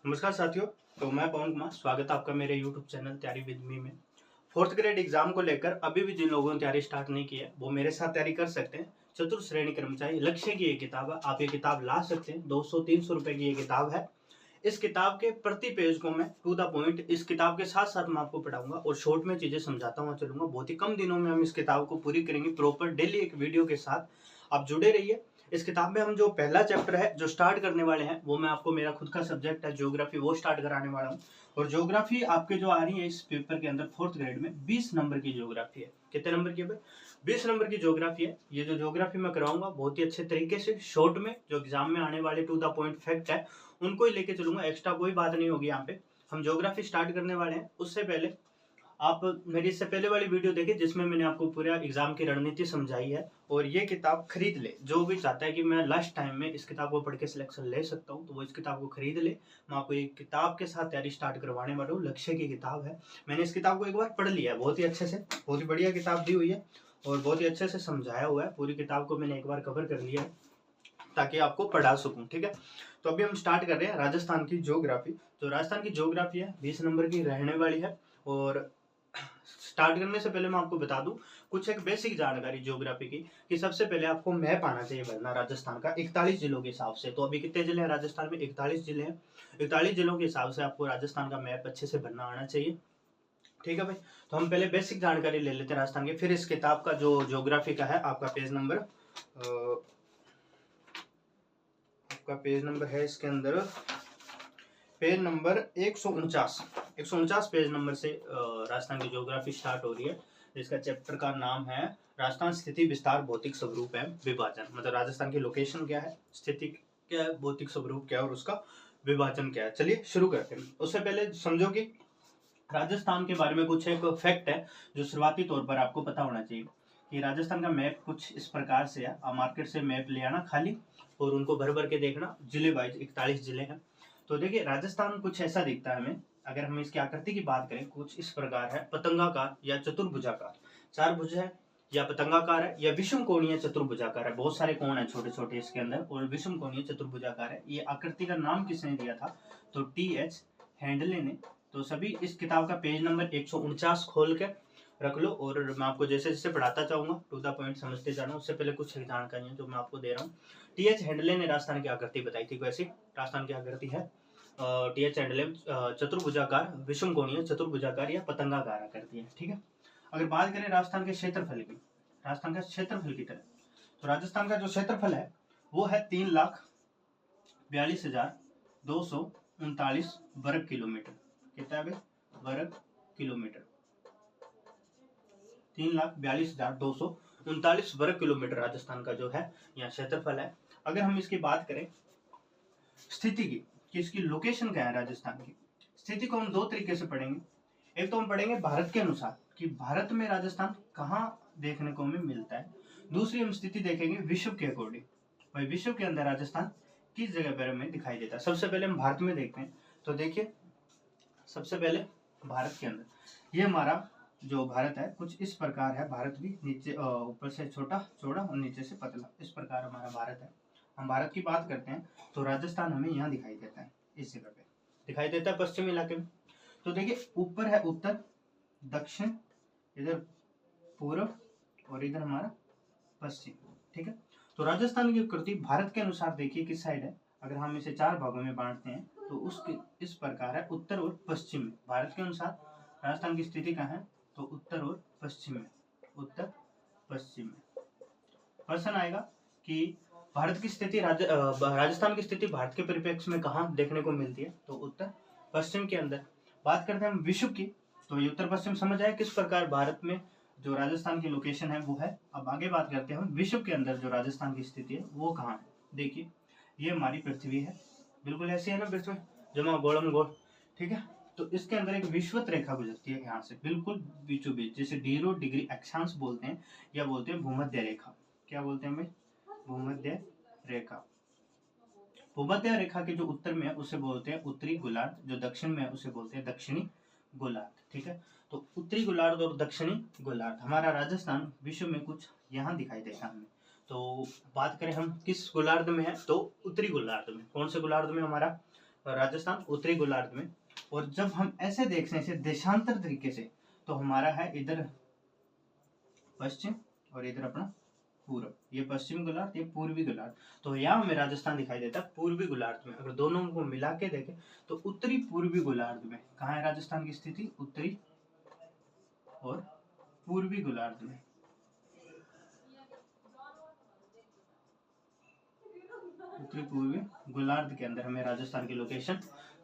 नमस्कार साथियों। तो मैं पवन कुमार, स्वागत है आपका मेरे YouTube चैनल तैयारी विद मी में। फोर्थ ग्रेड एग्जाम को लेकर अभी भी जिन लोगों ने तैयारी स्टार्ट नहीं की है वो मेरे साथ तैयारी कर सकते हैं। चतुर्थ श्रेणी कर्मचारी लक्ष्य की ये किताब है, आप ये किताब ला सकते हैं। 200-300 रुपए की ये किताब है। इस किताब के प्रति पेज को मैं टू द पॉइंट इस किताब के साथ साथ मैं आपको पढ़ाऊंगा और शॉर्ट में चीजें समझाता हुआ चलूंगा। बहुत ही कम दिनों में हम इस किताब को पूरी करेंगे प्रॉपर डेली एक वीडियो के साथ। आप जुड़े रहिए। इस किताब में हम जो पहला चैप्टर है जो स्टार्ट करने वाले हैं वो मैं आपको, मेरा खुद का सब्जेक्ट है ज्योग्राफी, वो स्टार्ट कराने वाला हूँ। और ज्योग्राफी आपके जो आ रही है इस पेपर के अंदर फोर्थ ग्रेड में 20 नंबर की ज्योग्राफी है। कितने नंबर की है? 20 नंबर की ज्योग्राफी है। ये जो ज्योग्राफी मैं कराऊंगा बहुत ही अच्छे तरीके से शॉर्ट में, जो एग्जाम में आने वाले टू द पॉइंट फैक्ट है उनको ही लेके चलूंगा। एक्स्ट्रा कोई बात नहीं होगी। यहाँ पे हम ज्योग्राफी स्टार्ट करने वाले हैं। उससे पहले आप मेरी इससे पहले वाली वीडियो देखिए जिसमें मैंने आपको पूरा एग्जाम की रणनीति समझाई है। और ये किताब खरीद ले, जो भी चाहता है कि मैं लास्ट टाइम में इस किताब को पढ़ के सिलेक्शन ले सकता हूँ तो वो इस किताब को खरीद ले। मैं आपको एक किताब के साथ तैयारी स्टार्ट करवाने वाला हूँ। लक्ष्य की किताब है। मैंने इस किताब को एक बार पढ़ लिया है बहुत ही अच्छे से, बहुत ही बढ़िया किताब दी हुई है और बहुत ही अच्छे से समझाया हुआ है। पूरी किताब को मैंने एक बार कवर कर लिया है ताकि आपको पढ़ा सकूं। ठीक है, तो अभी हम स्टार्ट कर रहे हैं राजस्थान की ज्योग्राफी। तो राजस्थान की ज्योग्राफी है, 20 नंबर की रहने वाली है। और स्टार्ट करने से पहले मैं आपको बता दूं कुछ एक बेसिक जानकारी ज्योग्राफी की, कि सबसे पहले आपको मैप आना चाहिए बनना राजस्थान का 41 जिलों के हिसाब से। तो अभी कितने जिले हैं राजस्थान में? 41 जिले हैं। 41 जिलों के हिसाब से आपको राजस्थान का मैप अच्छे से बनना आना चाहिए। ठीक है भाई, तो हम पहले बेसिक जानकारी ले लेते हैं राजस्थान की। फिर इस किताब का जो ज्योग्राफी का है आपका पेज नंबर है इसके अंदर पेज नंबर 149 पेज नंबर से राजस्थान की ज्योग्राफी स्टार्ट हो रही है, जिसका चैप्टर का नाम है राजस्थान स्थिति विस्तार भौतिक स्वरूप एवं विभाजन। मतलब राजस्थान की लोकेशन क्या है, स्थिति क्या है, भौतिक स्वरूप क्या है और उसका विभाजन क्या है। चलिए शुरू करते हैं। उससे पहले समझो कि राजस्थान के बारे में कुछ एक फैक्ट है जो शुरुआती तौर पर आपको पता होना चाहिए, कि राजस्थान का मैप कुछ इस प्रकार से है। आप मार्केट से मैप ले आना खाली और उनको भर भर के देखना। जिले वाइज 41 जिले हैं। तो देखिए राजस्थान कुछ ऐसा दिखता है हमें। अगर हम इसकी आकृति की बात करें कुछ इस प्रकार है, पतंगाकार या चतुर्भुजाकार। 4 भुज है या पतंगाकार है या विषम कोणीय चतुर्भुजाकार है। बहुत सारे कोण है छोटे छोटे इसके अंदर, और विषम कोणीय चतुर्भुजाकार है। ये आकृति का नाम किसने दिया था? तो TH हैंडले ने। तो सभी इस किताब का पेज नंबर 149 खोल के रख लो और मैं आपको जैसे जैसे पढ़ाता चाहूंगा टू द पॉइंट समझते जाना। उससे पहले कुछ जानकारियां जो मैं आपको दे रहा हूँ। TH हैंडले ने राजस्थान की आकृति बताई थी। वैसे राजस्थान की आकृति है TH हैंडले चतुर्भुजाकार, विषम कोणीय चतुर्भुजाकार या पतंगाकार आकृति है। ठीक है, अगर बात करें राजस्थान के क्षेत्रफल की, राजस्थान का क्षेत्रफल की तरह, तो राजस्थान का जो क्षेत्रफल है वो है 3,42,239 वर्ग किलोमीटर। कितना है वर्ग किलोमीटर? 3,42,239 वर्ग किलोमीटर राजस्थान का जो है यहाँ क्षेत्रफल है। अगर हम इसकी बात करें स्थिति की, कि इसकी लोकेशन क्या है राजस्थान की, स्थिति को हम दो तरीके से पढ़ेंगे। एक तो हम पढ़ेंगे भारत के अनुसार कि भारत में राजस्थान कहाँ देखने को हमें मिलता है। दूसरी हम स्थिति देखेंगे विश्व के अकॉर्डिंग, भाई विश्व के अंदर राजस्थान किस जगह पर हमें दिखाई देता है। सबसे पहले हम भारत में देखते हैं। तो देखिए सबसे पहले भारत के अंदर ये हमारा जो भारत है कुछ इस प्रकार है। भारत भी नीचे ऊपर से छोटा चौड़ा और नीचे से पतला, इस प्रकार हमारा भारत है। हम भारत की बात करते हैं तो राजस्थान हमें यहाँ दिखाई देता है, इस जगह पे दिखाई देता है पश्चिमी इलाके में। तो देखिए ऊपर है उत्तर, दक्षिण, इधर पूर्व और इधर हमारा पश्चिम। ठीक है, तो राजस्थान की आकृति भारत के अनुसार देखिए किस साइड है। अगर हम इसे 4 भागों में बांटते हैं तो उसके इस प्रकार है, उत्तर और पश्चिम में। भारत के अनुसार राजस्थान की स्थिति कहाँ है? तो उत्तर और पश्चिम में, उत्तर पश्चिम में। प्रश्न आएगा कि भारत की स्थिति राजस्थान की स्थिति भारत के परिप्रेक्ष्य में कहाँ देखने को मिलती है? तो उत्तर पश्चिम के अंदर। बात करते हैं हम विश्व की, तो ये उत्तर पश्चिम समझ आया किस प्रकार भारत में जो राजस्थान की लोकेशन है वो है। अब आगे बात करते हैं हम विश्व के अंदर जो राजस्थान की स्थिति है वो कहाँ है। देखिए ये हमारी पृथ्वी है, बिल्कुल ऐसी है ना पृथ्वी, जमा गोलम गोल। ठीक है, तो इसके अंदर एक विषुवत रेखा गुजरती है यहाँ से बिल्कुल बीचों बीच, जिसे 0 डिग्री अक्षांश बोलते हैं या बोलते हैं भूमध्य रेखा। क्या बोलते हैं भाई? भूमध्य रेखा। भूमध्य रेखा के जो उत्तर में है उसे बोलते हैं उत्तरी गोलार्ध, जो दक्षिण में है उसे बोलते हैं दक्षिणी गोलार्ध। ठीक है, तो उत्तरी गोलार्ध और दक्षिणी गोलार्ध हमारा राजस्थान विश्व में कुछ यहाँ दिखाई देता हमें। तो बात करें हम किस गोलार्ध में है, तो उत्तरी गोलार्ध में। कौन से गोलार्ध में? हमारा राजस्थान उत्तरी गोलार्ध में। और जब हम ऐसे देखते हैं इसे देशांतर तरीके से, तो हमारा है इधर पश्चिम और इधर अपना पूर्व, ये पश्चिम गोलार्ध, ये पूर्वी गोलार्ध। तो यहाँ हमें राजस्थान दिखाई देता है पूर्वी गोलार्ध में। अगर दोनों को मिला के देखें तो उत्तरी पूर्वी गोलार्ध में कहाँ है राजस्थान की स्थिति, उत्तरी और पूर्वी गोलार्ध में। उत्तरी पूर्वी गोलार्ध के अंदर हमें राजस्थान की लोकेशन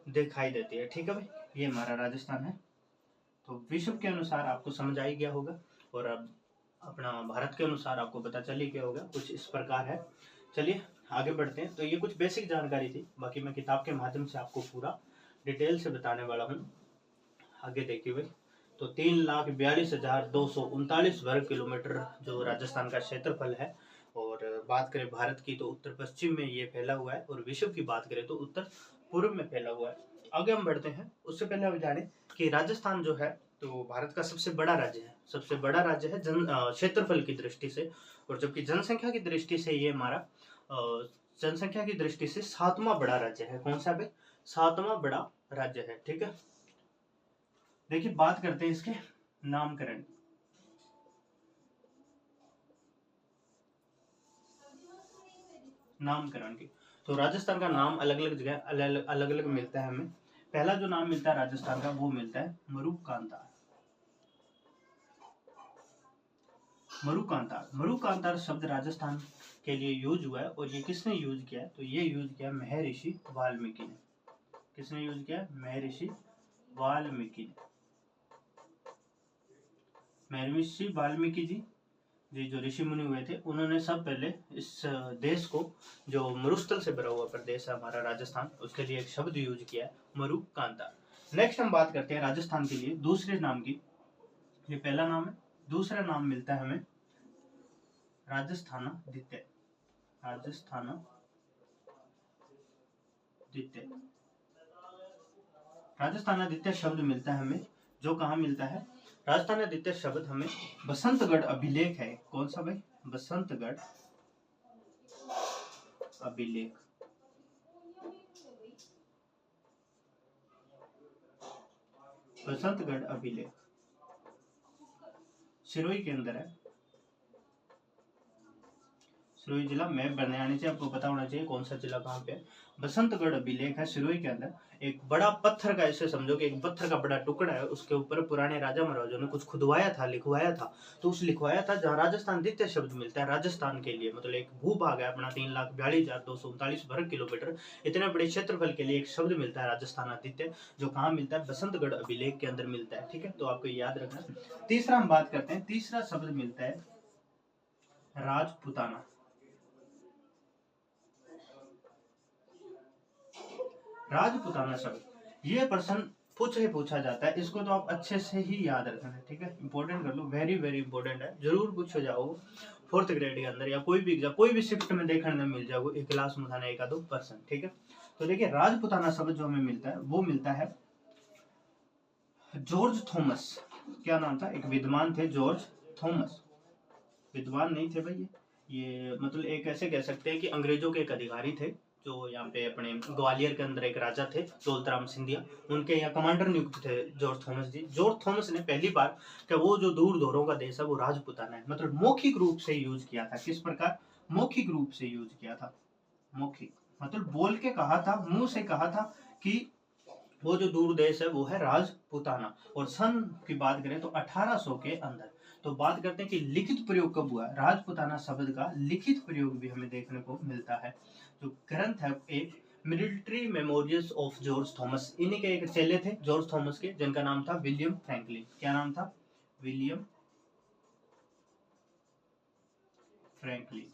दिखाई देती है। ठीक है भाई, ये हमारा राजस्थान है। तो विश्व के अनुसार आपको समझ आ ही गया होगा, और अब अपना भारत के अनुसार आपको पता चल ही गया होगा, कुछ इस प्रकार है। चलिए आगे बढ़ते हैं। तो ये कुछ बेसिक जानकारी थी, बाकी मैं किताब के माध्यम से आपको पूरा डिटेल से बताने वाला हूँ। आगे देखिए भाई, तो 3,42,239 वर्ग किलोमीटर जो राजस्थान का क्षेत्रफल है। और बात करें भारत की तो उत्तर पश्चिम में ये फैला हुआ है, और विश्व की बात करें तो उत्तर पूर्व में फैला हुआ है। आगे हम बढ़ते हैं, उससे पहले हम जाने कि राजस्थान जो है तो भारत का सबसे बड़ा राज्य है। सबसे बड़ा राज्य है क्षेत्रफल की दृष्टि से, और जबकि जनसंख्या की दृष्टि से ये हमारा जनसंख्या की दृष्टि से 7वां बड़ा राज्य है। कौन सा भाई, 7वां बड़ा राज्य है। ठीक है, देखिए बात करते हैं इसके नामकरण। नामकरण की, तो राजस्थान का नाम अलग अलग जगह अलग अलग मिलता है हमें। पहला जो नाम मिलता है राजस्थान का वो मिलता है मरुकांतार। मरुकांतार, मरुकांतार शब्द राजस्थान के लिए यूज हुआ है, और ये किसने यूज किया है, तो ये यूज किया महर्षि वाल्मीकि ने। किसने यूज किया, महर्षि वाल्मीकि ने। महर्षि वाल्मीकि जी जो ऋषि मुनि हुए थे, उन्होंने सब पहले इस देश को, जो मरुस्थल से भरा हुआ प्रदेश है हमारा राजस्थान, उसके लिए एक शब्द यूज किया है मरुकांतार। नेक्स्ट हम बात करते हैं राजस्थान के लिए दूसरे नाम की। ये पहला नाम है, दूसरा नाम मिलता है हमें राजस्थानादित्य। राजस्थानादित्य, राजस्थानादित्य शब्द मिलता है हमें, जो कहाँ मिलता है, राजस्थानादित्य शब्द हमें बसंतगढ़ अभिलेख है। कौन सा भाई, बसंतगढ़ अभिलेख। बसंतगढ़ अभिलेख सिरोही के अंदर है। सिरोही जिला मैप बनने आने चाहिए, आपको पता होना चाहिए कौन सा जिला कहाँ पे है। बसंतगढ़ अभिलेख है सिरोही के अंदर। एक बड़ा पत्थर का, ऐसे समझो कि एक पत्थर का बड़ा टुकड़ा है, उसके ऊपर पुराने राजा महाराजों ने कुछ खुदवाया था, लिखवाया था। तो उस लिखवाया था जहाँ राजस्थानादित्य शब्द मिलता है राजस्थान के लिए, मतलब एक भूभाग है अपना 3,42,239 वर्ग किलोमीटर, इतने बड़े क्षेत्रफल के लिए एक शब्द मिलता है राजस्थानादित्य, जो कहाँ मिलता है, बसंतगढ़ अभिलेख के अंदर मिलता है। ठीक है, तो आपको याद रखना। तीसरा हम बात करते हैं, तीसरा शब्द मिलता है राजपुताना। राजपुताना शब्द, ये प्रश्न पूछा जाता है, इसको तो आप अच्छे से ही याद रखना है। ठीक है, इंपॉर्टेंट कर लो, वेरी वेरी इंपॉर्टेंट है, जरूर पूछे जाओ 4th ग्रेड के अंदर, या कोई भी एग्जाम, कोई भी शिफ्ट में देखने में मिल जाओगे, एक क्लास में उठाना 1-2%। ठीक है, तो देखिए राजपुताना शब्द जो हमें मिलता है वो मिलता है जॉर्ज थॉमस। क्या नाम था, एक विद्वान थे जॉर्ज थॉमस। विद्वान नहीं थे भाई, ये मतलब एक ऐसे कह सकते हैं कि अंग्रेजों के एक अधिकारी थे, जो यहाँ पे अपने ग्वालियर के अंदर एक राजा थे दौलतराम सिंधिया, उनके यहाँ कमांडर नियुक्त थे जॉर्ज थॉमस जी। जॉर्ज थॉमस ने पहली बार कि वो जो दूर दौरों का देश है वो राजपुताना है, मतलब मौखिक रूप से यूज किया था। किस प्रकार, मौखिक रूप से यूज किया था। मौखिक मतलब बोल के कहा था, मुंह से कहा था कि वो जो दूर देश है वो है राजपुताना। और सन की बात करें तो 1800 के अंदर। तो बात करते हैं कि लिखित प्रयोग कब हुआ, राजपुताना शब्द का लिखित प्रयोग भी हमें देखने को मिलता है। जो ग्रंथ है एक military memorials of George Thomas, इन्हीं के एक चेले थे जॉर्ज थॉमस के, जिनका नाम था विलियम फ्रैंकलिन। क्या नाम था, विलियम फ्रैंकलिन।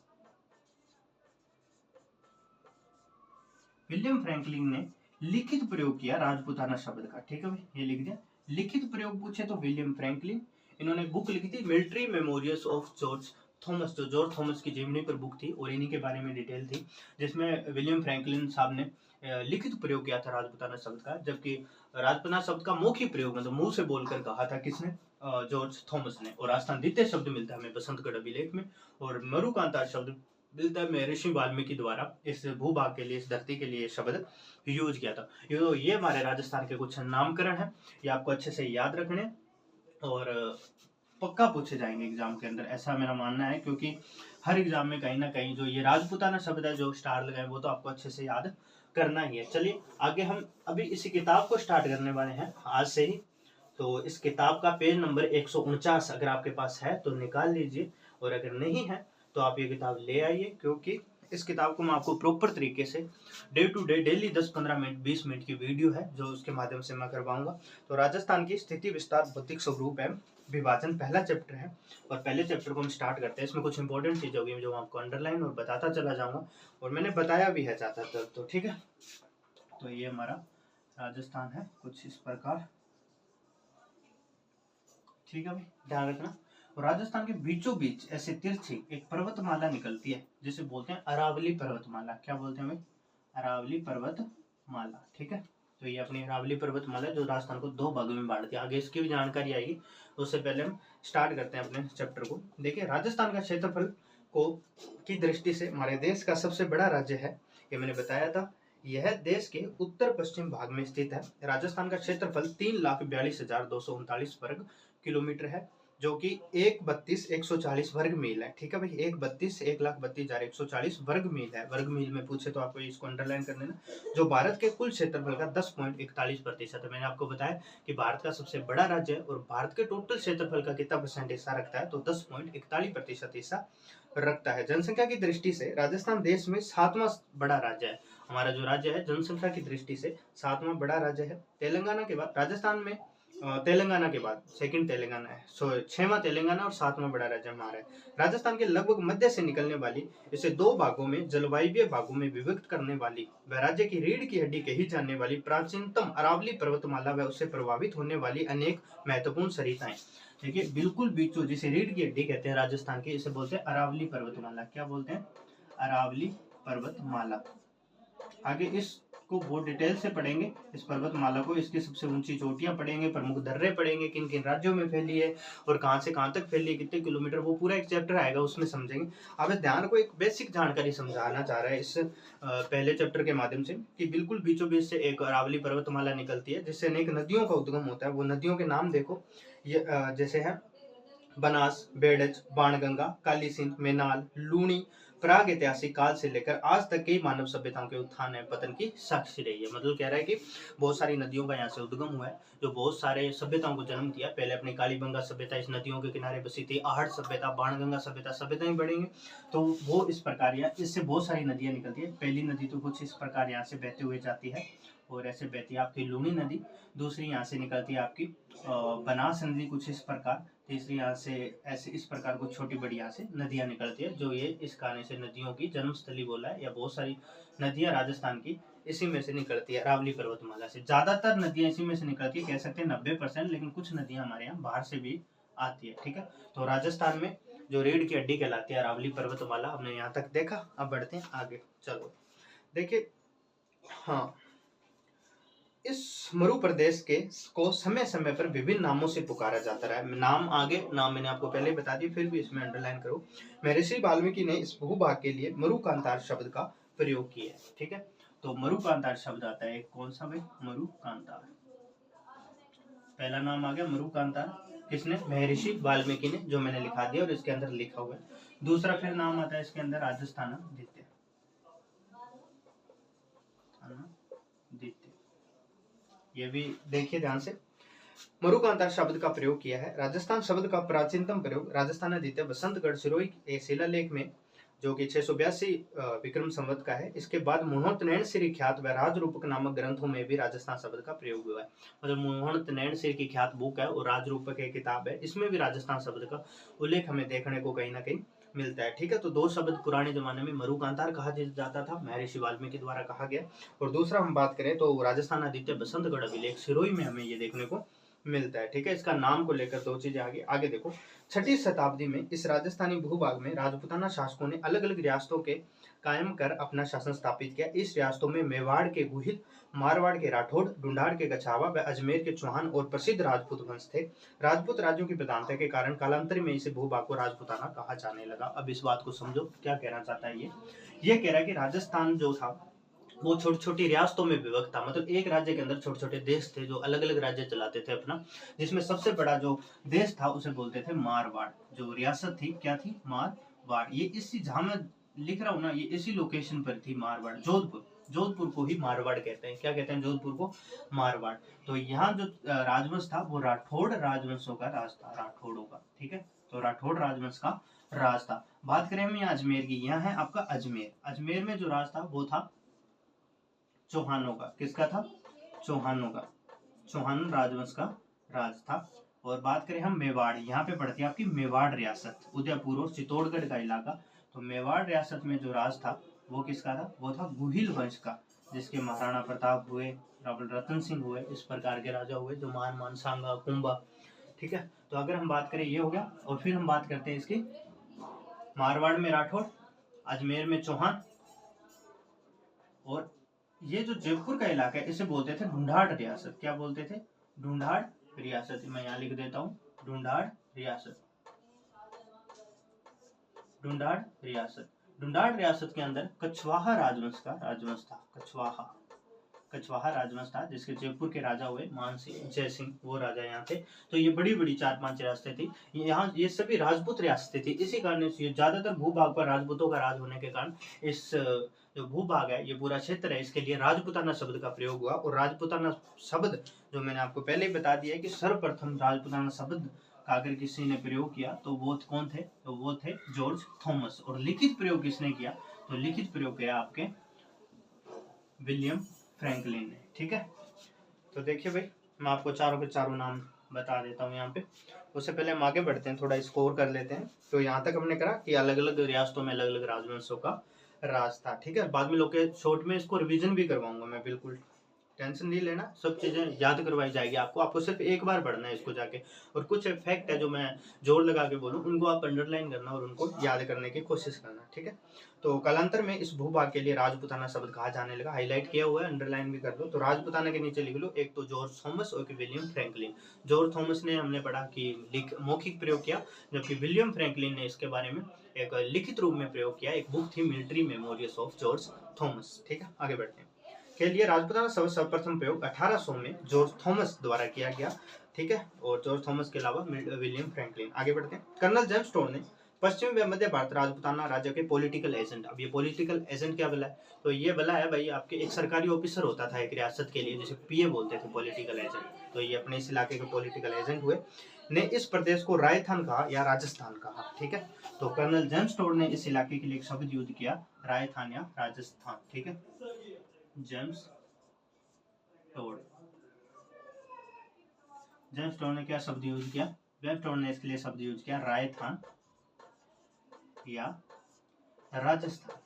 विलियम फ्रैंकलिन ने लिखित प्रयोग किया राजपुताना शब्द का। ठीक है भाई, ये लिख दिया। लिखित प्रयोग पूछे तो विलियम फ्रैंकलिन, इन्होंने बुक लिखी थी military memorials of George Thomas, जो जॉर्ज थॉमस की जीवनी पर बुक थी, और इन्हीं के बारे में डिटेल थी, जिसमें विलियम फ्रैंकलिन साहब ने लिखित प्रयोग किया था राजपुताना शब्द का। जबकि राजपुताना शब्द का मौखिक प्रयोग मतलब मुंह से बोलकर कहा था किसने, जॉर्ज थॉमस ने। और राजस्थानादित्य शब्द मिलता है हमें बसंतगढ़ अभिलेख में, और मरुकांतार शब्द मिलता है महर्षि वाल्मीकि द्वारा इस भूभाग के लिए, इस धरती के लिए शब्द यूज किया था। ये हमारे राजस्थान के कुछ नामकरण है, ये आपको अच्छे से याद रखने और पक्का पूछे जाएंगे एग्जाम के अंदर, ऐसा मेरा मानना है। क्योंकि हर एग्जाम में कहीं ना कहीं जो ये राजपूताना शब्द है, जो स्टार लगाए, वो तो आपको अच्छे से याद करना ही है। चलिए आगे हम अभी इसी किताब को स्टार्ट करने वाले हैं आज से ही। तो इस किताब का पेज नंबर 149 अगर आपके पास है तो निकाल लीजिए, और अगर नहीं है तो आप ये किताब ले आइए, क्योंकि इस किताब को मैं आपको प्रॉपर तरीके से day to day daily 10-15 minute 20 minute की वीडियो है जो उसके माध्यम से मैं करवाऊंगा। तो राजस्थान की स्थिति विस्तार भौतिक स्वरूप है विभाजन पहला चैप्टर है, और पहले चैप्टर को हम स्टार्ट करते हैं। इसमें कुछ इंपॉर्टेंट चीजें होगी जो मैं आपको अंडरलाइन और बताता चला जाऊंगा, और मैंने बताया भी है ज्यादातर, तो ठीक है। तो ये हमारा राजस्थान है कुछ इस प्रकार, ठीक है भाई, ध्यान रखना। और राजस्थान के बीचों बीच ऐसे तिरछी एक पर्वतमाला निकलती है जिसे बोलते हैं अरावली पर्वतमाला। क्या बोलते हैं भाई? अरावली पर्वतमाला, ठीक है। तो ये अपनी अरावली पर्वतमाला जो राजस्थान को दो भागों में बांटती है, आगे इसकी भी जानकारी आएगी। उससे पहले हम स्टार्ट करते हैं अपने चैप्टर को। देखिए, राजस्थान का क्षेत्रफल को की दृष्टि से हमारे देश का सबसे बड़ा राज्य है, ये मैंने बताया था। यह देश के उत्तर पश्चिम भाग में स्थित है। राजस्थान का क्षेत्रफल 3,42,239 वर्ग किलोमीटर है, जो कि 132,140 वर्ग मील है, ठीक है भाई। 1,32,140 वर्ग मील है। वर्ग मील में पूछे तो आपको इसको अंडरलाइन कर लेना, जो भारत के कुल क्षेत्रफल का 10.41% है। मैंने आपको बताया कि भारत का सबसे बड़ा राज्य है, और भारत के टोटल क्षेत्रफल का कितना परसेंट हिस्सा रखता है, तो 10.41% हिस्सा रखता है। जनसंख्या की दृष्टि से राजस्थान देश में 7वां बड़ा राज्य है। हमारा जो राज्य है जनसंख्या की दृष्टि से 7वां बड़ा राज्य है। तेलंगाना के बाद राजस्थान में तेलंगाना के बाद सेकंड तेलंगाना है, 6वां तेलंगाना और 7वां बड़ा राज्य हमारा है। राजस्थान के लगभग मध्य से निकलने वाली इसे दो भागों में जलवायु भागों में विभक्त करने वाली व राज्य की रीढ़ की हड्डी कही जाने वाली प्राचीनतम अरावली पर्वतमाला व उससे प्रभावित होने वाली अनेक महत्वपूर्ण सरिताएं। देखिए, बिल्कुल बीचों, जिसे रीढ़ की हड्डी कहते हैं राजस्थान की, इसे बोलते हैं अरावली पर्वतमाला। क्या बोलते हैं? अरावली पर्वतमाला। आगे इसको बहुत डिटेल से पढ़ेंगे, इस पर्वतमाला को, इसकी सबसे ऊंची चोटियां पढ़ेंगे, प्रमुख दर्रे पढ़ेंगे, किन किन राज्यों में फैली है और कहां से कहां तक फैली है, कितने किलोमीटर, वो पूरा एक चैप्टर आएगा, उसमें समझेंगे। अब ध्यान को एक बेसिक जानकारी समझाना चाह रहा है इस पहले चैप्टर के माध्यम से, कि बिल्कुल बीचों बीच से एक अरावली पर्वतमाला निकलती है जिससे अनेक नदियों का उद्गम होता है। वो नदियों के नाम देखो, ये जैसे है बनास, बेड़ज, बाणगंगा, काली सिंध, मेनाल, लूणी, प्राग ऐतिहासिक काल से लेकर आज तक कई मानव सभ्यताओं के उत्थान एवं पतन की साक्षी रही है। मतलब कह रहा है कि बहुत सारी नदियों का यहाँ से उद्गम हुआ है, जो बहुत सारे सभ्यताओं को जन्म दिया। पहले अपनी कालीबंगा सभ्यता इस नदियों के किनारे बसी थी, आहट सभ्यता, बाणगंगा सभ्यता ही बढ़ेंगे, तो वो इस प्रकार इससे बहुत सारी नदियां निकलती है। पहली नदी तो कुछ इस प्रकार यहाँ से बहते हुए जाती है, और ऐसे बहती है आपकी लूणी नदी। दूसरी यहाँ से निकलती है आपकी बनास नदी कुछ इस प्रकार। तीसरी यहाँ से ऐसे इस प्रकार कुछ छोटी बड़ी यहाँ से नदियाँ निकलती है, जो ये इस कारण से नदियों की जन्मस्थली बोला है, या बहुत सारी नदियाँ राजस्थान की इसी में से निकलती है। अरावली पर्वतमाला से ज्यादातर नदियाँ इसी में से निकलती है, कह सकते हैं 90%, लेकिन कुछ नदियाँ हमारे यहाँ बाहर से भी आती है, ठीक है। तो राजस्थान में जो रीढ़ की हड्डी कहलाती है अरावली पर्वतमाला, हमने यहाँ तक देखा। अब बढ़ते हैं आगे, चलो देखिए। हाँ, इस मरु प्रदेश के को समय समय पर विभिन्न नामों से पुकारा जाता रहा है। नाम आगे, नाम मैंने आपको पहले बता दिया, फिर भी इसमें अंडरलाइन करो। महर्षि वाल्मीकि ने इस भूभाग के लिए मरुकांतार शब्द का प्रयोग किया है, ठीक है। तो मरुकांतार शब्द आता है, कौन सा भाई? मरुकांतार। पहला नाम आ गया मरुकांतार, किसने? महर्षि वाल्मीकि ने, जो मैंने लिखा दिया और इसके अंदर लिखा हुआ है। दूसरा फिर नाम आता है इसके अंदर राजस्थानादित्य। ये भी देखिए ध्यान से, मरुकांतार शब्द का प्रयोग किया है। राजस्थान शब्द का प्राचीनतम प्रयोग राजस्थानादित्य बसंतगढ़ सिरोही एक शिलालेख में, जो कि 682 विक्रम संवत का है। इसके बाद मोहन नैन श्री ख्यात व राजरूपक नामक ग्रंथों में भी राजस्थान शब्द का प्रयोग हुआ है। मतलब मोहन नैन श्री की ख्यात बुक है और राजरूपक एक किताब है, इसमें भी राजस्थान शब्द का उल्लेख हमें देखने को कहीं ना कहीं मिलता है, ठीक है। तो दो शब्द पुराने जमाने में मरुकांतार कहा जाता था, महर्षि वाल्मीकि द्वारा कहा गया। और दूसरा हम बात करें तो राजस्थानादित्य बसंतगढ़ अभिलेख सिरोही में हमें ये देखने को मिलता है। ठीक है, इसका नाम को लेकर दो चीजें आगे आगे देखो। 6ठी शताब्दी में इस राजस्थानी भूभाग में राजपूताना शासकों ने अलग अलग रियासतों के कायम कर अपना शासन स्थापित किया। इस रियासतों में मेवाड़ के गुहिल, मारवाड़ के राठौड़, ढूंढाड़ के गछावा व अजमेर के चौहान और प्रसिद्ध राजपूत वंश थे। राजपूत राज्यों की प्रधानता के कारण कालांतर में इसे भूभाग को राजपूताना कहा जाने लगा। अब इस बात को समझो, क्या कहना चाहता है ये कह रहा है कि राजस्थान जो था वो छोटी छोटी रियासतों में विभक्त था। मतलब एक राज्य के अंदर छोटे छोटे देश थे जो अलग अलग राज्य चलाते थे अपना, जिसमें सबसे बड़ा जो देश था उसे बोलते थे मारवाड़। जो रियासत थी क्या थी? मारवाड़। ये इसी, जहां मैं लिख रहा हूँ ना, ये इसी लोकेशन पर थी मारवाड़, जोधपुर। जोधपुर को ही मारवाड़ कहते हैं। क्या कहते हैं? जोधपुर को मारवाड़। तो यहाँ जो राजवंश था वो राठौड़ राजवंशों का राज था, राठौड़ों का। ठीक है, तो राठौड़ राजवंश का राज था। बात करें हम यहाँ अजमेर की, यहाँ है आपका अजमेर। अजमेर में जो राज था वो था चौहानों का। किसका था? चौहानों का। चौहान राजवंश का राज था। और बात करें हम मेवाड़, यहाँ पे पड़ती है आपकी मेवाड़ रियासत, उदयपुर और चित्तौड़गढ़ का इलाका। तो मेवाड़ रियासत में जो राज था वो किसका था? वो था गुहिल वंश का, जिसके महाराणा प्रताप हुए, रावल रतन सिंह हुए, इस प्रकार के राजा हुए, जो मान सांगा कुंभा। ठीक है, तो अगर हम बात करें ये हो गया। और फिर हम बात करते हैं इसकी, मारवाड़ में राठौड़, अजमेर में चौहान, और ये जो जयपुर का इलाका है इसे बोलते थे ढूंढाड़ रियासत। क्या बोलते थे? ढूंढाड़ रियासत। मैं यहाँ लिख देता हूँ, ढूंढाड़ रियासत। ढूंढाड़ रियासत। ढूंढाड़ रियासत के अंदर कछवाहा राजवंश का राजवंश था। कछवाहा राजवंश था, जिसके जयपुर के राजा हुए मान सिंह, जय सिंह, वो राजा यहाँ थे। तो ये बड़ी बड़ी 4-5 रियासतें थी यहाँ, ये सभी राजपूत रियासतें थी। इसी कारण ये ज्यादातर भूभाग पर राजपूतों का राज होने के कारण इस जो भूभाग है, ये पूरा क्षेत्र है, इसके लिए राजपूताना शब्द का प्रयोग हुआ। और राजपूताना शब्द जो मैंने आपको पहले ही बता दिया है कि सर्वप्रथम राजपूताना शब्द का अगर किसी ने प्रयोग किया तो वो कौन थे? तो वो थे जॉर्ज थॉमस। और लिखित प्रयोग किसने किया? तो लिखित प्रयोग किया आपके विलियम फ्रैंकलिन ने। ठीक है, तो देखिए भाई, मैं आपको चारों के चारों नाम बता देता हूँ यहाँ पे। उससे पहले हम आगे बढ़ते हैं, थोड़ा स्कोर कर लेते हैं। तो यहाँ तक हमने करा कि अलग अलग रियासतों में अलग अलग राजवंशों का राज था। ठीक है, बाद में लोग के शॉर्ट में इसको रिवीजन भी करवाऊंगा मैं, बिल्कुल टेंशन नहीं लेना, सब चीजें याद करवाई जाएगी आपको सिर्फ एक बार पढ़ना है इसको जाके। और कुछ फैक्ट है जो मैं जोर लगा के बोलूँ, उनको आप अंडरलाइन करना और उनको याद करने की कोशिश करना। ठीक है, तो कालांतर में इस भूभाग के लिए राजपूताना शब्द कहा जाने लगा। हाईलाइट किया हुआ है, अंडरलाइन भी कर दो। तो राजपूताना के नीचे लिख लो, एक तो जॉर्ज थॉमस और विलियम फ्रैंकलिन। जॉर्ज थॉमस ने हमने पढ़ा कि मौखिक प्रयोग किया, जबकि विलियम फ्रैंकलिन ने इसके बारे में एक लिखित रूप में प्रयोग किया। एक बुक थी military memorials of George Thomas. ठीक है, आगे बढ़ते हैं। के लिए राजपूताना शब्द सर्वप्रथम प्रयोग 1800 में जॉर्ज थॉमस द्वारा किया गया। ठीक है, और जॉर्ज थॉमस के अलावा विलियम फ्रैंकलिन। आगे बढ़ते हैं। कर्नल जेम्स टोन ने पश्चिम व मध्य भारत राजपूताना राज्य के पॉलिटिकल एजेंट। अब ये पॉलिटिकल एजेंट क्या बला है? तो ये बला है भाई आपके एक सरकारी ऑफिसर होता था एक रियासत के लिए, जिसे पीए बोलते थे, पॉलिटिकल एजेंट। तो ये अपने इस इलाके के पॉलिटिकल एजेंट हुए। ने इस प्रदेश को राजस्थान कहा या राजस्थान कहा। ठीक है, तो कर्नल जेम्स टोड ने इस इलाके के लिए एक शब्द यूज किया, राजस्थान या राजस्थान। ठीक है, जेम्स टोड। जेम्स टोड ने क्या शब्द यूज किया? जेम्स टोड ने इसके लिए शब्द यूज किया राजस्थान या राजस्थान।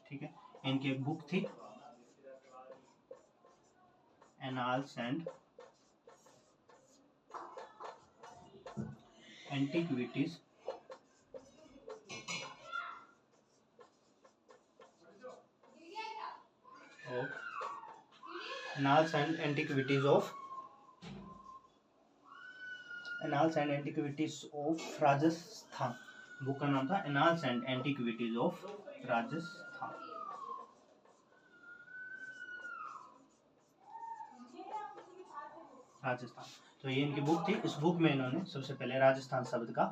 ठीक है, इनकी एक बुक थी annals and antiquities of annals and antiquities of Rajasthan. Book का नाम था annals and antiquities of Rajasthan. Rajasthan, तो ये इनकी बुक थी। इस बुक में इन्होंने सबसे पहले राजस्थान शब्द का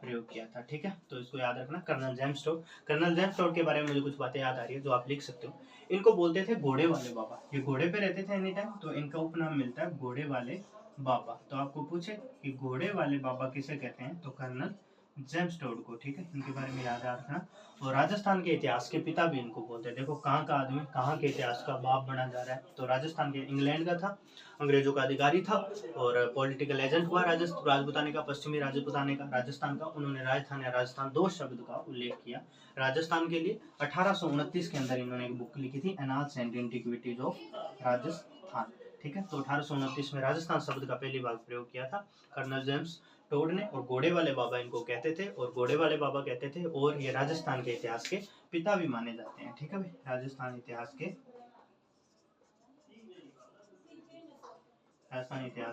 प्रयोग किया था। ठीक है, तो इसको याद रखना। Colonel James Tod. Colonel James Tod के बारे में मुझे कुछ बातें याद आ रही है जो आप लिख सकते हो। इनको बोलते थे घोड़े वाले बाबा। ये घोड़े पे रहते थे एनी टाइम, तो इनका उपनाम मिलता है घोड़े वाले बाबा। तो आपको पूछे कि घोड़े वाले बाबा किसे कहते हैं, तो कर्नल जेम्स टोड को। ठीक है, इनके बारे में याद रखना। और राजस्थान के इतिहास के पिता भी इनको बोलते हैं। देखो कहाँ का आदमी कहाँ के इतिहास का बाप बना जा रहा है। तो राजस्थान के, इंग्लैंड का था, अंग्रेजों का अधिकारी था और पॉलिटिकल एजेंट हुआ राजपूताने का, पश्चिमी राजपूताने का, राजस्थान का। उन्होंने राजस्थान या राजस्थान दो शब्द का उल्लेख किया राजस्थान के लिए। 1829 के अंदर इन्होंने एक बुक लिखी थी annals and antiquities of Rajasthan. ठीक है। तो 1829 में राजस्थान शब्द का पहली बार प्रयोग किया था कर्नल जेम्स टोड ने, और घोड़े वाले बाबा इनको कहते थे, और घोड़े वाले बाबा कहते थे, और ये राजस्थान के इतिहास के पिता भी माने जाते हैं। ठीक है भाई, राजस्थान इतिहास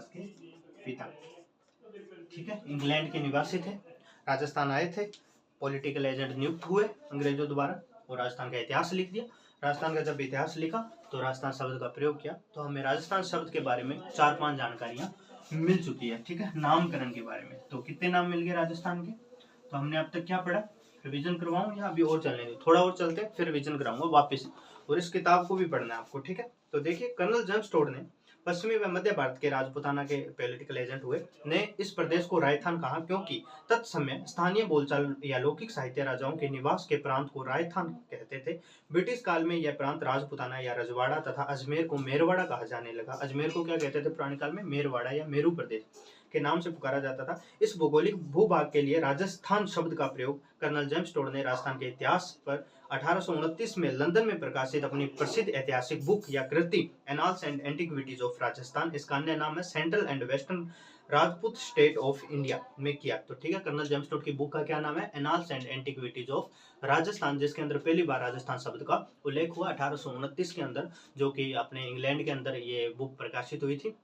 के पिता। ठीक है, इंग्लैंड के निवासी थे, राजस्थान आए थे, पॉलिटिकल एजेंट नियुक्त हुए अंग्रेजों द्वारा, और राजस्थान का इतिहास लिख दिया। राजस्थान का जब इतिहास लिखा तो राजस्थान शब्द का प्रयोग किया। तो हमें राजस्थान शब्द के बारे में 4-5 जानकारियां मिल चुकी है। ठीक है, नामकरण के बारे में तो कितने नाम मिल गए राजस्थान के? तो हमने अब तक क्या पढ़ा? रिवीजन करवाऊं या अभी और चलने दो? थोड़ा और चलते हैं, फिर रिवीजन कराऊंगा वापस, और इस किताब को भी पढ़ना है आपको। ठीक है, तो देखिए, कर्नल जेम्स टोड ने पश्चिमी व मध्य भारत के राजपुताना के पॉलिटिकल एजेंट हुए, ने इस प्रदेश को राजस्थान कहा क्योंकि तत्समय स्थानीय बोलचाल या लौकिक साहित्य राजाओं के निवास के प्रांत को राजस्थान कहते थे। ब्रिटिश काल में यह प्रांत राजपुताना या रजवाड़ा तथा अजमेर को मेरवाड़ा कहा जाने लगा। अजमेर को क्या कहते थे पुराने काल में? मेरवाड़ा या मेरू प्रदेश के नाम से पुकारा जाता था। इस भौगोलिक भूभाग के लिए राजस्थान शब्द का प्रयोग कर्नल जेम्स टोड ने राजस्थान के इतिहास पर 1829 में लंदन में प्रकाशित अपनी प्रसिद्ध ऐतिहासिक बुक या कृति annals and antiquities of Rajasthan, इसका अन्य नाम है central and western Rajput state of India, में किया। तो ठीक है, कर्नल जेम्स टोड की बुक का क्या नाम है? Annals and antiquities of Rajasthan, जिसके अंदर पहली बार राजस्थान शब्द का उल्लेख हुआ 1829 के अंदर, जो कि अपने इंग्लैंड के अंदर ये बुक प्रकाशित हुई थी।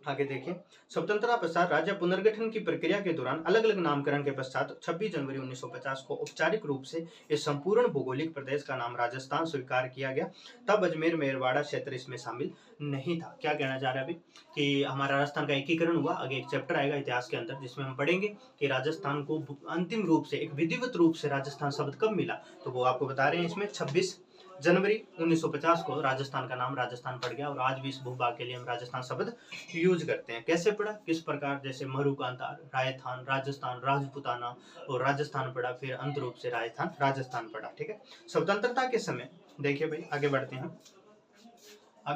आगे देखिए, स्वतंत्रता पश्चात राज्य पुनर्गठन की प्रक्रिया के दौरान अलग अलग नामकरण के पश्चात 26 जनवरी 1950 को औपचारिक रूप से इस संपूर्ण भौगोलिक प्रदेश का नाम राजस्थान स्वीकार किया गया। तब अजमेर मेरवाड़ा क्षेत्र इसमें शामिल नहीं था। क्या कहना चाह रहे हैं अभी कि हमारा राजस्थान का एकीकरण हुआ। आगे एक चैप्टर आएगा इतिहास के अंदर जिसमें हम पढ़ेंगे कि राजस्थान को अंतिम रूप से, एक विधिवत रूप से राजस्थान शब्द कब मिला। तो वो आपको बता रहे हैं इसमें 26 जनवरी 1950 को राजस्थान का नाम राजस्थान पड़ गया, और आज भी इस भूभाग के लिए हम राजस्थान शब्द यूज करते हैं। कैसे पड़ा, किस प्रकार? जैसे मरुकांतार, राजस्थान, राजस्थान, राजपुताना और राजस्थान पड़ा, फिर अंत रूप से राजस्थान पड़ा। ठीक है, स्वतंत्रता के समय देखिए भाई, आगे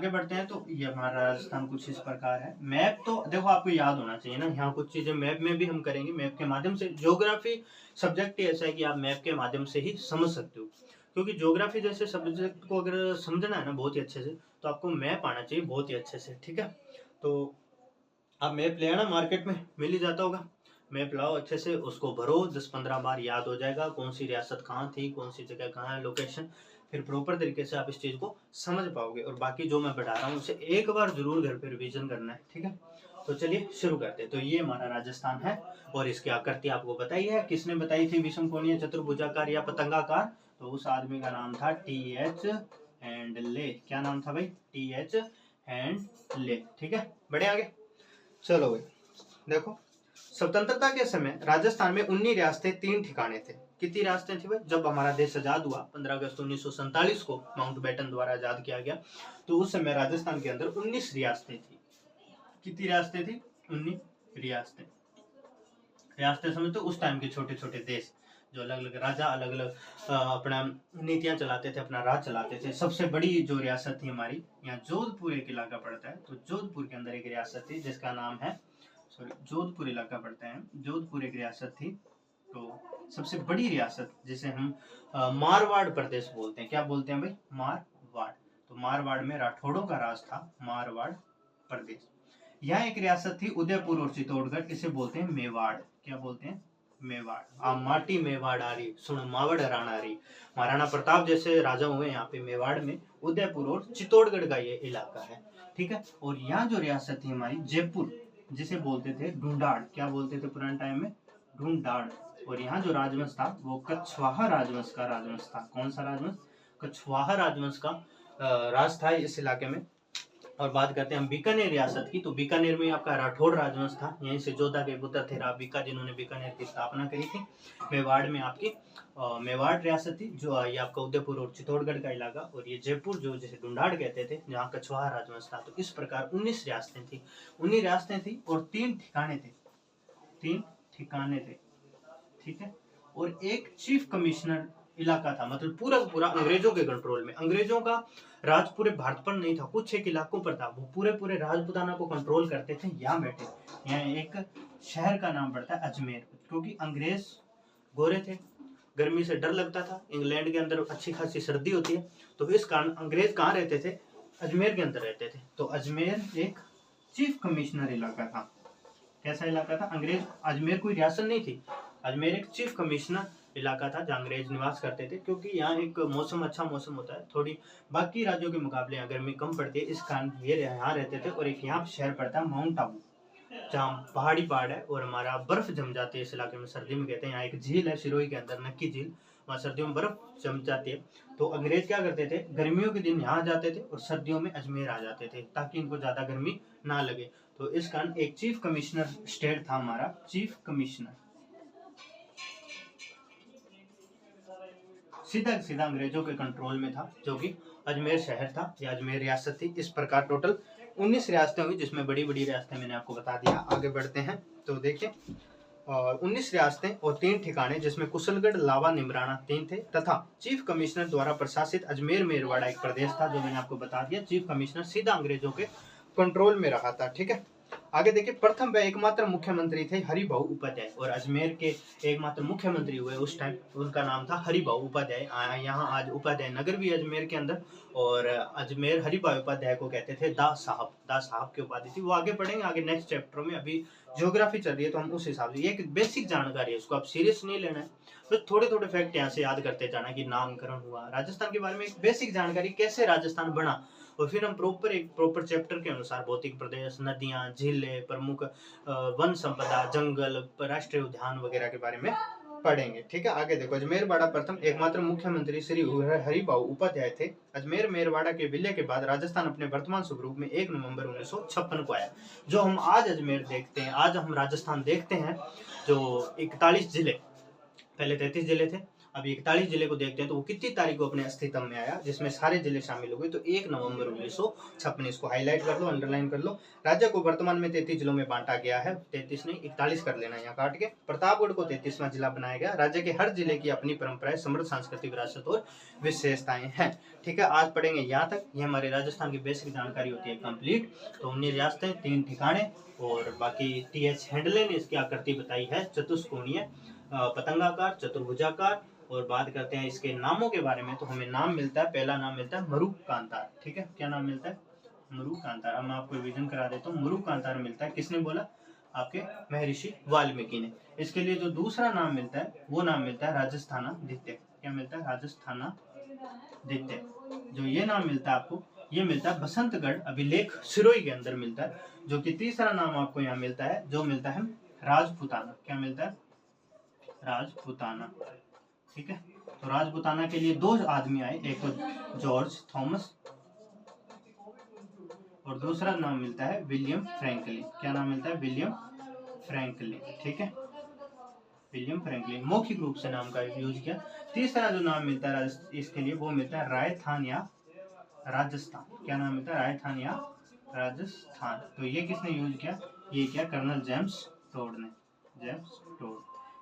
बढ़ते हैं तो ये हमारा राजस्थान कुछ इस प्रकार है। मैप तो देखो आपको याद होना चाहिए ना, यहाँ कुछ चीजें मैप में भी हम करेंगे, मैप के माध्यम से। ज्योग्राफी सब्जेक्ट ऐसा है कि आप मैप के माध्यम से ही समझ सकते हो, क्योंकि ज्योग्राफी जैसे सब्जेक्ट को अगर समझना है ना बहुत ही अच्छे से, तो आपको मैप आना चाहिए बहुत ही अच्छे से। ठीक है, तो आप मैप ले आना, मार्केट में मिल ही जाता होगा। मैप लाओ अच्छे से, उसको भरो, 10-15 बार याद हो जाएगा कौन सी रियासत कहाँ थी, कौन सी जगह कहाँ है, लोकेशन। फिर प्रॉपर तरीके से आप इस चीज को समझ पाओगे, और बाकी जो मैं पढ़ा रहा हूँ उसे एक बार जरूर घर पे रिवीजन करना है। ठीक है, तो चलिए शुरू करते हैं। तो ये हमारा राजस्थान है, और इसकी आकृति आपको बताई है। किसने बताई थी? विषम कोणीय चतुर्भुजाकार या पतंगाकार। तो उस आदमी का नाम था TH हैंडले। क्या नाम था भाई? TH handle. ठीक है, बढ़े आगे। चलो भाई देखो, स्वतंत्रता के समय राजस्थान में 19 रियासतें, 3 ठिकाने थे। कितनी रियासतें थी भाई? जब हमारा देश आजाद हुआ 15 अगस्त 1947 को माउंटबेटन द्वारा आजाद किया गया, तो उस समय राजस्थान के अंदर 19 रियासतें थी। कितनी रियासतें थी? 19 रियासतें। रियासतें समझते तो उस टाइम के छोटे छोटे देश, जो अलग अलग राजा अलग अलग अपना नीतियां चलाते थे, अपना राज चलाते थे। सबसे बड़ी जो रियासत थी हमारी, यहाँ जोधपुर एक इलाका पड़ता है, तो जोधपुर के अंदर एक रियासत थी जिसका नाम है, जोधपुर इलाका पड़ता है, जोधपुर एक रियासत थी। तो सबसे बड़ी रियासत जिसे हम मारवाड़ प्रदेश बोलते हैं। क्या बोलते हैं भाई? मारवाड़। तो मारवाड़ में राठौड़ों का राज था, मारवाड़ प्रदेश। यहाँ एक रियासत थी उदयपुर और चित्तौड़गढ़, इसे बोलते हैं मेवाड़। क्या बोलते हैं? मेवाड़। आ माटी मेवाड़ आ रही, सुन मावड़ राणा रही। महाराणा प्रताप जैसे राजा हुए यहाँ पे मेवाड़ में, उदयपुर और चित्तौड़गढ़ का ये इलाका है। ठीक है, और यहाँ जो रियासत थी हमारी जयपुर, जिसे बोलते थे ढूंढाड़। क्या बोलते थे पुराने टाइम में? ढूंढाड़। और यहाँ जो राजवंश था वो कछवाहा राजवंश का राजवंश था। कौन सा राजवंश? कछवाहा राजवंश का राज था इस इलाके में। और बात करते हैं हम बीकानेर रियासत की, तो बीकानेर में आपका राठौड़ राजवंश था। यहीं से जोधा के पुत्र थे राबिका, जिन्होंने बीकानेर की स्थापना करी थी। मेवाड़ में आपकी मेवाड़ रियासत थी, जो ये आपका उदयपुर और चित्तौड़गढ़ का इलाका, और ये जयपुर जो जिसे ढूंढाड़ कहते थे, जहाँ कछवाहा राजवंश था। तो इस प्रकार 19 रियासतें थी, 19 रियासतें थी, और 3 ठिकाने थे, 3 ठिकाने थे। ठीक है, और एक चीफ कमिश्नर इलाका था, मतलब पूरा पूरा अंग्रेजों के कंट्रोल में। अंग्रेजों का राज पूरे भारत पर नहीं था, कुछ एक इलाकों पर था। वो पूरे पूरे राजपुताना को कंट्रोल करते थे। यहाँ बैठे, यहाँ एक शहर का नाम पड़ता है अजमेर, क्योंकि अंग्रेज गोरे थे, गर्मी से डर लगता था। इंग्लैंड के अंदर अच्छी खासी सर्दी होती है, तो इस कारण अंग्रेज कहाँ रहते थे? अजमेर के अंदर रहते थे। तो अजमेर एक चीफ कमिश्नर इलाका था। कैसा इलाका था? अंग्रेज, अजमेर कोई रियासत नहीं थी, अजमेर एक चीफ कमिश्नर इलाका था जहाँ अंग्रेज निवास करते थे। क्योंकि यहाँ एक मौसम, अच्छा मौसम होता है, थोड़ी बाकी राज्यों के मुकाबले यहाँ गर्मी कम पड़ती है, इस कारण ये यहाँ रहते थे। और एक यहाँ शहर पड़ता है माउंट आबू, जहाँ पहाड़ी पहाड़ है और हमारा बर्फ जम जाती है इस इलाके में, सर्दी में कहते हैं। यहाँ एक झील है सिरोही के अंदर, नक्की झील, वहाँ सर्दियों में बर्फ जम जाती है। तो अंग्रेज क्या करते थे, गर्मियों के दिन यहाँ जाते थे और सर्दियों में अजमेर आ जाते थे, ताकि इनको ज्यादा गर्मी ना लगे। तो इस कारण एक चीफ कमिश्नर स्टेट था हमारा, चीफ कमिश्नर सीधा सीधा अंग्रेजों के कंट्रोल में था, जो कि अजमेर शहर था या अजमेर रियासत थी। इस प्रकार टोटल 19 रियासतें हुई, जिसमें बड़ी बड़ी रियासतें मैंने आपको बता दिया। आगे बढ़ते हैं तो देखिए 19 रियासतें और 3 ठिकाने, जिसमें कुशलगढ़, लावा, निमराना 3 थे, तथा चीफ कमिश्नर द्वारा प्रशासित अजमेर मेरवाड़ा एक प्रदेश था, जो मैंने आपको बता दिया। चीफ कमिश्नर सीधा अंग्रेजों के कंट्रोल में रहा था। ठीक है, आगे देखिए, प्रथम व एकमात्र मुख्यमंत्री थे हरिभाऊ उपाध्याय, और अजमेर के एकमात्र मुख्यमंत्री हुए उस टाइम, उनका नाम था हरिभाऊ उपाध्याय। यहाँ आज उपाध्याय नगर भी अजमेर के अंदर, और अजमेर हरिभाऊ उपाध्याय को कहते थे दा साहब की उपाधि थी। वो आगे पढ़ेंगे, आगे नेक्स्ट चैप्टर में। अभी ज्योग्राफी चल रही है तो हम उस हिसाब से, ये एक बेसिक जानकारी है, इसको आप सीरियस नहीं लेना है, तो थोड़े थोड़े फैक्ट यहाँ से याद करते जाना कि नामकरण हुआ, राजस्थान के बारे में एक बेसिक जानकारी, कैसे राजस्थान बना, और फिर हम प्रॉपर चैप्टर के अनुसार भौतिक प्रदेश, नदियां, झीलें, प्रमुख वन संपदा, जंगल, राष्ट्रीय उद्यान वगैरह के बारे में पढ़ेंगे। ठीक है, आगे देखो, अजमेर मेरवाड़ा प्रथम एकमात्र मुख्यमंत्री श्री हरिभाऊ उपाध्याय थे। अजमेर मेरवाड़ा के विलय के बाद राजस्थान अपने वर्तमान स्वरूप में 1 नवंबर 1956 को आया। जो हम आज अजमेर देखते हैं, आज हम राजस्थान देखते हैं, जो 41 जिले, पहले 33 जिले थे, अभी 41 जिले को देखते हैं, तो वो कितनी तारीख को अपने अस्तित्व में आया, जिसमें सारे जिले शामिल हो गए। तो 1 नवंबर 1956, इसको हाईलाइट कर लो, अंडरलाइन कर लो। राज्य को वर्तमान में 33 जिलों में बांटा गया है, 33 नहीं 41 कर लेना यहाँ काट के। प्रतापगढ़ को 33वां जिला बनाया गया। राज्य के हर जिले की अपनी परंपराएं, समृद्ध सांस्कृतिक विरासत और विशेषताएं हैं। ठीक है, आज पढ़ेंगे यहाँ तक। ये हमारे राजस्थान की बेसिक जानकारी होती है कंप्लीट। तो 19 रियासतें, 3 ठिकाने, और बाकी टी.एच. हेंडले ने इसकी आकृति बताई है चतुष्कोणीय, पतंगाकार, चतुर्भुजाकार। और बात करते हैं इसके नामों के बारे में, तो हमें नाम मिलता है, पहला नाम मिलता है मरुक कांतार। ठीक है, क्या नाम मिलता है? मरुक कांतार। अब मैं आपको रिवीजन करा देता हूँ। मरुक कांतार मिलता है, किसने बोला? आपके महर्षि वाल्मीकि ने। इसके लिए जो दूसरा नाम मिलता है, वो नाम मिलता है राजस्थानादित्य। क्या मिलता है? राजस्थानादित्य। जो ये नाम मिलता है आपको, ये मिलता है बसंतगढ़ अभिलेख सिरोही के अंदर मिलता है। जो कि तीसरा नाम आपको यहाँ मिलता है, जो मिलता है राजपुताना। क्या मिलता है? राजपुताना। ठीक है, तो राजपुताना के लिए 2 आदमी आए, एक तो जॉर्ज थॉमस और दूसरा नाम मिलता है विलियम फ्रैंकलिन। क्या नाम मिलता है? William Franklin. ठीक है, विलियम फ्रैंकलिन मौखिक रूप से नाम का यूज किया। तीसरा जो नाम मिलता है इसके लिए, वो मिलता है रायथान या राजस्थान। क्या नाम मिलता है? रायथान या राजस्थान। तो ये किसने यूज किया? ये किया कर्नल जेम्स टोड ने। जेम्स टोड,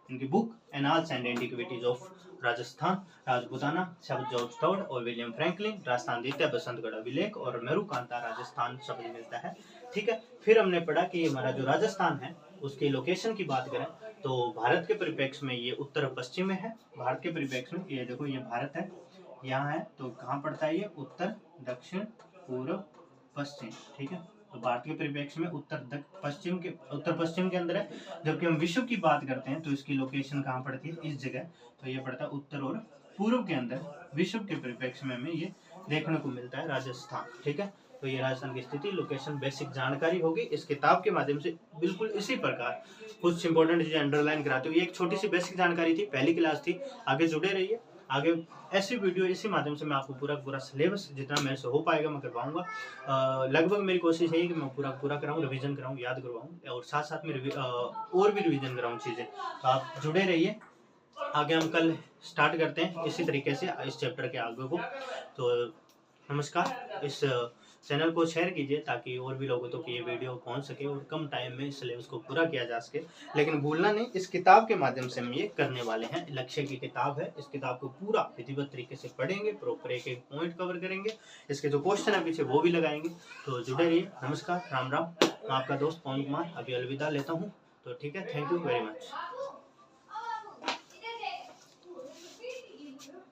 इनकी book annals and antiquities of Rajasthan, Rajputana, शब्द जॉर्ज टोड और विलियम फ्रैंकलिन, राजस्थानादित्य, बसंतगढ़ अभिलेख और मेरू कांता राजस्थान शब्द मिलता है। ठीक है, फिर हमने पढ़ा कि हमारा जो राजस्थान है, उसकी लोकेशन की बात करें तो भारत के परिप्रेक्ष्य में ये उत्तर पश्चिम में है। भारत के परिप्रेक्ष्य में ये देखो, ये भारत है, यहाँ है, तो कहाँ पड़ता है ये? उत्तर, दक्षिण, पूर्व, पश्चिम। ठीक है, तो भारत के परिप्रेक्ष्य में उत्तर पश्चिम के अंदर है। जबकि हम विश्व की बात करते हैं तो इसकी लोकेशन कहाँ पड़ती है? इस जगह, तो ये पड़ता है उत्तर और पूर्व के अंदर। विश्व के परिप्रेक्ष्य में हमें ये देखने को मिलता है राजस्थान। ठीक है, तो ये राजस्थान की स्थिति, लोकेशन, बेसिक जानकारी होगी। इस किताब के माध्यम से बिल्कुल इसी प्रकार कुछ इंपॉर्टेंट चीजें अंडरलाइन कराते हुए, ये एक छोटी सी बेसिक जानकारी थी, पहली क्लास थी। आगे जुड़े रहिए, आगे ऐसी वीडियो इसी माध्यम से मैं आपको पूरा सिलेबस जितना मेरे से हो पाएगा मैं करवाऊंगा। लगभग मेरी कोशिश है कि मैं पूरा कराऊं, रिवीजन कराऊं, याद करवाऊं, और साथ साथ में और भी रिवीजन कराऊं चीजें। तो आप जुड़े रहिए, आगे हम कल स्टार्ट करते हैं इसी तरीके से इस चैप्टर के आगे को। तो नमस्कार, इस चैनल को शेयर कीजिए ताकि और भी लोगों तक ये वीडियो पहुंच सके और कम टाइम में सिलेबस को पूरा किया जा सके। लेकिन भूलना नहीं, इस किताब के माध्यम से हम ये करने वाले हैं। लक्ष्य की किताब है, इस किताब को पूरा विधिवत तरीके से पढ़ेंगे, प्रॉपर एक पॉइंट कवर करेंगे, इसके जो क्वेश्चन है पीछे वो भी लगाएंगे। तो जुड़े रहिए। नमस्कार, राम राम। मैं आपका दोस्त पवन कुमार अभी अलविदा लेता हूँ। तो ठीक है, थैंक यू वेरी मच।